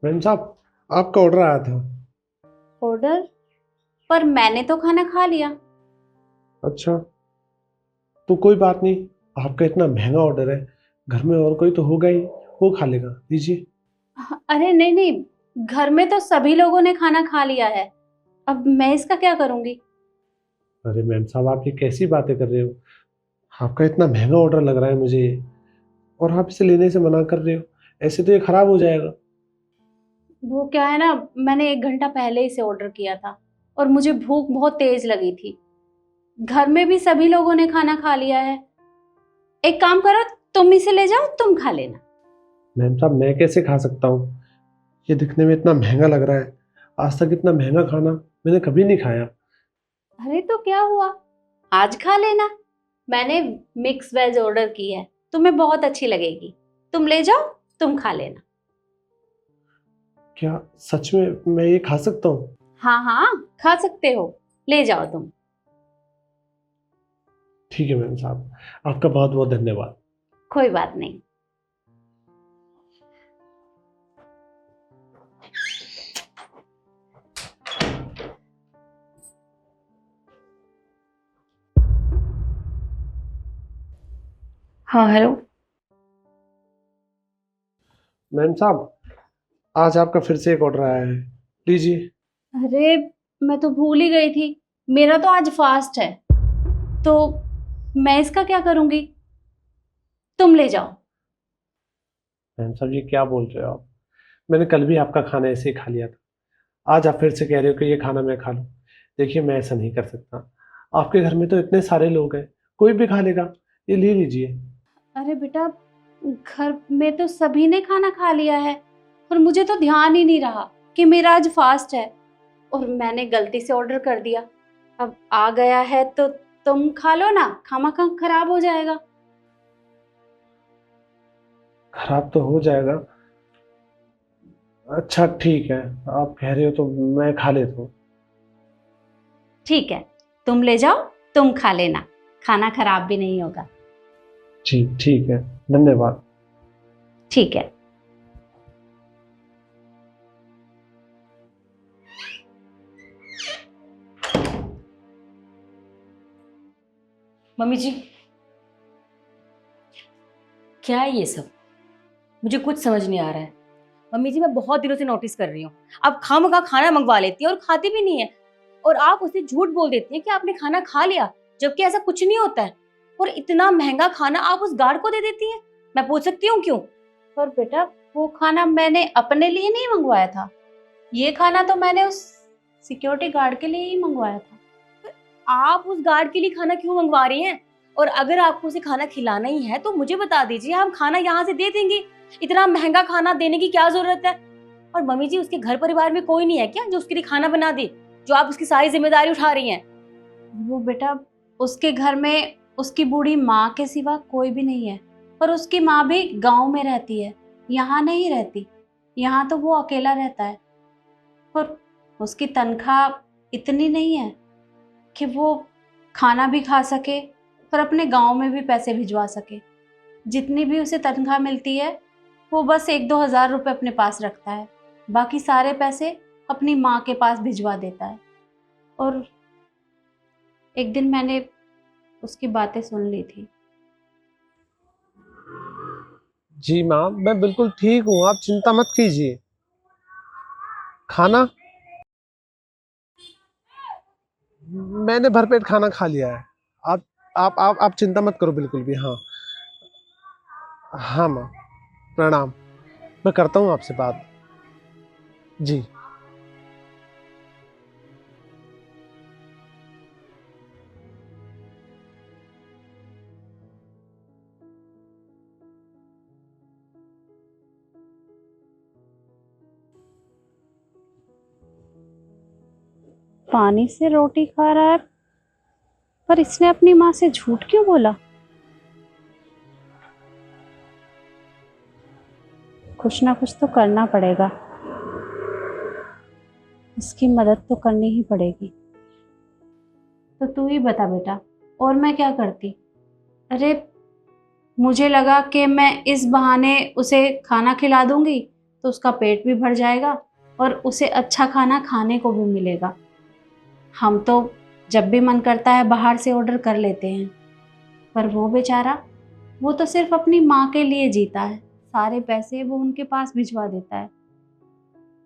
Ma'am साहब, आपका order आया था। ऑर्डर? पर मैंने तो खाना खा लिया। अच्छा, तो कोई बात नहीं। आपका इतना महंगा ऑर्डर है, घर में और कोई तो होगा ही, वो खा लेगा, लीजिए। अरे नहीं नहीं, घर में तो सभी लोगों ने खाना खा लिया है। अब मैं इसका क्या करूंगी? अरे मैम साहब, आप ये कैसी बातें कर रहे हो? आपका इतना महंगा ऑर्डर लग रहा है मुझे, और आप इसे लेने से मना कर रहे हो। ऐसे तो ये खराब हो जाएगा। वो क्या है ना, मैंने 1 घंटा पहले इसे ऑर्डर किया था और मुझे भूख बहुत तेज लगी थी। घर में भी सभी लोगों ने खाना खा लिया है। एक काम करो, तुम इसे ले जाओ, तुम खा लेना। मैम साहब, मैं कैसे खा सकता हूँ? ये दिखने में इतना महंगा लग रहा है। आज तक इतना महंगा खाना मैंने कभी नहीं खाया। अरे तो क्या हुआ, आज खा लेना। मैंने मिक्स वेज ऑर्डर की है, तुम्हें बहुत अच्छी लगेगी। तुम ले जाओ, तुम खा लेना। क्या सच में मैं ये खा सकता हूँ? हाँ हाँ, खा सकते हो, ले जाओ तुम। ठीक है मैम साहब, आपका बहुत बहुत धन्यवाद। कोई बात नहीं। हाँ हेलो। मैम साहब, आज आपका फिर से एक ऑर्डर आया है, लीजिए। अरे मैं तो भूल ही गई थी, मेरा तो आज फास्ट है, तो मैं इसका क्या करूंगी? तुम ले जाओ। मैम साहब, ये क्या बोल रहे हो आप? मैंने कल भी आपका खाना ऐसे ही खा लिया था। आज आप फिर से कह रहे हो कि ये खाना मैं खा लूं। देखिए, मैं ऐसा नहीं कर सकता। आपके घर में तो इतने सारे लोग हैं, कोई भी खा लेगा। ये ले लीजिए। अरे बेटा, घर में तो सभी ने खाना खा लिया है और मुझे तो ध्यान ही नहीं रहा कि मेरा आज फास्ट है और मैंने गलती से ऑर्डर कर दिया। अब आ गया है तो तुम खा लो ना, खामा खराब हो जाएगा। खराब तो हो जाएगा। अच्छा ठीक है, आप कह रहे हो तो मैं खा लेता हूँ। ठीक है, तुम ले जाओ, तुम खा लेना, खाना खराब भी नहीं होगा। ठीक ठीक है, धन्यवाद। ठीक है। मम्मी जी, क्या है ये सब? मुझे कुछ समझ नहीं आ रहा है। मम्मी जी, मैं बहुत दिनों से नोटिस कर रही हूँ, आप खामखा खाना मंगवा लेती है और खाती भी नहीं है, और आप उसे झूठ बोल देती है कि आपने खाना खा लिया, जबकि ऐसा कुछ नहीं होता है। और इतना महंगा खाना आप उस गार्ड को दे देती है। मैं पूछ सकती हूँ क्यों? पर बेटा, वो खाना मैंने अपने लिए नहीं मंगवाया था, ये खाना तो मैंने उस सिक्योरिटी गार्ड के लिए ही मंगवाया था। आप उस गार्ड के लिए खाना क्यों मंगवा रही हैं? और अगर आपको उसे खाना खिलाना ही है तो मुझे बता दीजिए, हम खाना यहाँ से दे देंगे। इतना महंगा खाना देने की क्या जरूरत है? और मम्मी जी, उसके घर परिवार में कोई नहीं है क्या जो उसके लिए खाना बना दे, जो आप उसकी सारी जिम्मेदारी उठा रही हैं? वो बेटा, उसके घर में उसकी बूढ़ी माँ के सिवा कोई भी नहीं है, और उसकी माँ भी गांव में रहती है, यहाँ नहीं रहती। यहाँ तो वो अकेला रहता है, और उसकी तनख्वाह इतनी नहीं है कि वो खाना भी खा सके और अपने गांव में भी पैसे भिजवा सके। जितनी भी उसे तनख्वाह मिलती है, वो बस 1-2 हज़ार रुपये अपने पास रखता है, बाकी सारे पैसे अपनी माँ के पास भिजवा देता है। और एक दिन मैंने उसकी बातें सुन ली थी। जी माँ, मैं बिल्कुल ठीक हूँ, आप चिंता मत कीजिए। खाना मैंने भरपेट खाना खा लिया है। आप चिंता मत करो बिल्कुल भी। हाँ हाँ माँ, प्रणाम। मैं करता हूँ आपसे बात। जी। पानी से रोटी खा रहा है, पर इसने अपनी माँ से झूठ क्यों बोला? कुछ ना कुछ तो करना पड़ेगा, इसकी मदद तो करनी ही पड़ेगी। तो तू ही बता बेटा, और मैं क्या करती? अरे मुझे लगा कि मैं इस बहाने उसे खाना खिला दूंगी, तो उसका पेट भी भर जाएगा और उसे अच्छा खाना खाने को भी मिलेगा। हम तो जब भी मन करता है बाहर से ऑर्डर कर लेते हैं, पर वो बेचारा, वो तो सिर्फ अपनी माँ के लिए जीता है, सारे पैसे वो उनके पास भिजवा देता है।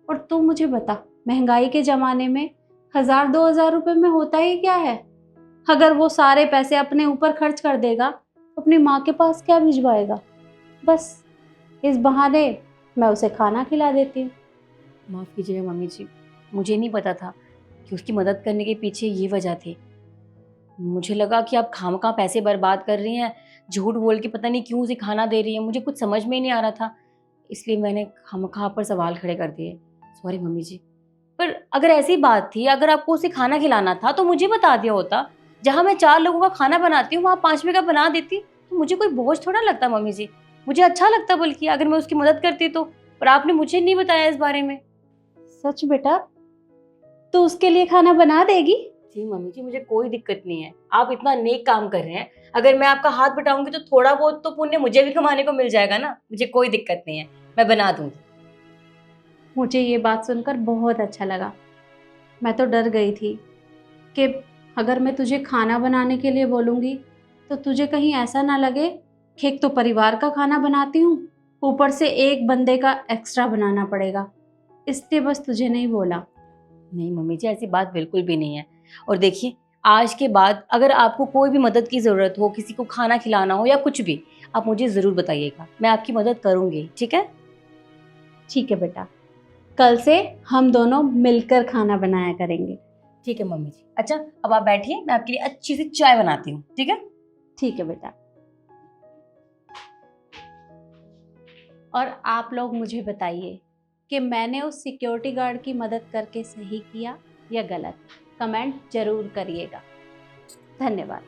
और तू मुझे बता, महंगाई के ज़माने में 1000-2000 रुपए में होता ही क्या है? अगर वो सारे पैसे अपने ऊपर खर्च कर देगा तो अपनी माँ के पास क्या भिजवाएगा? बस इस बहाने मैं उसे खाना खिला देती हूँ। माफ़ कीजिएगा मम्मी जी, मुझे नहीं पता था कि उसकी मदद करने के पीछे ये वजह थी। मुझे लगा कि आप खामखा पैसे बर्बाद कर रही हैं, झूठ बोल के पता नहीं क्यों उसे खाना दे रही हैं, मुझे कुछ समझ में ही नहीं आ रहा था, इसलिए मैंने खामखा पर सवाल खड़े कर दिए। सॉरी मम्मी जी। पर अगर ऐसी बात थी, अगर आपको उसे खाना खिलाना था तो मुझे बता दिया होता। जहाँ मैं 4 लोगों का खाना बनाती हूँ वहाँ 5वें का बना देती, तो मुझे कोई बोझ थोड़ा लगता मम्मी जी। मुझे अच्छा लगता बल्कि अगर मैं उसकी मदद करती तो, पर आपने मुझे नहीं बताया इस बारे में। सच बेटा, तू उसके लिए खाना बना देगी? जी मम्मी जी, मुझे कोई दिक्कत नहीं है। आप इतना नेक काम कर रहे हैं, अगर मैं आपका हाथ बटाऊंगी तो थोड़ा बहुत तो पुण्य मुझे भी कमाने को मिल जाएगा ना। मुझे कोई दिक्कत नहीं है, मैं बना दूंगी। मुझे ये बात सुनकर बहुत अच्छा लगा। मैं तो डर गई थी कि अगर मैं तुझे खाना बनाने के लिए बोलूँगी तो तुझे कहीं ऐसा ना लगे कि एक तो परिवार का खाना बनाती हूँ, ऊपर से एक बंदे का एक्स्ट्रा बनाना पड़ेगा, इसलिए बस तुझे नहीं बोला। नहीं मम्मी जी, ऐसी बात बिल्कुल भी नहीं है। और देखिए, आज के बाद अगर आपको कोई भी मदद की ज़रूरत हो, किसी को खाना खिलाना हो या कुछ भी, आप मुझे ज़रूर बताइएगा, मैं आपकी मदद करूँगी, ठीक है? ठीक है बेटा, कल से हम दोनों मिलकर खाना बनाया करेंगे। ठीक है मम्मी जी। अच्छा, अब आप बैठिए, मैं आपके लिए अच्छी सी चाय बनाती हूँ, ठीक है? ठीक है बेटा। और आप लोग मुझे बताइए कि मैंने उस सिक्योरिटी गार्ड की मदद करके सही किया या गलत, कमेंट जरूर करिएगा। धन्यवाद।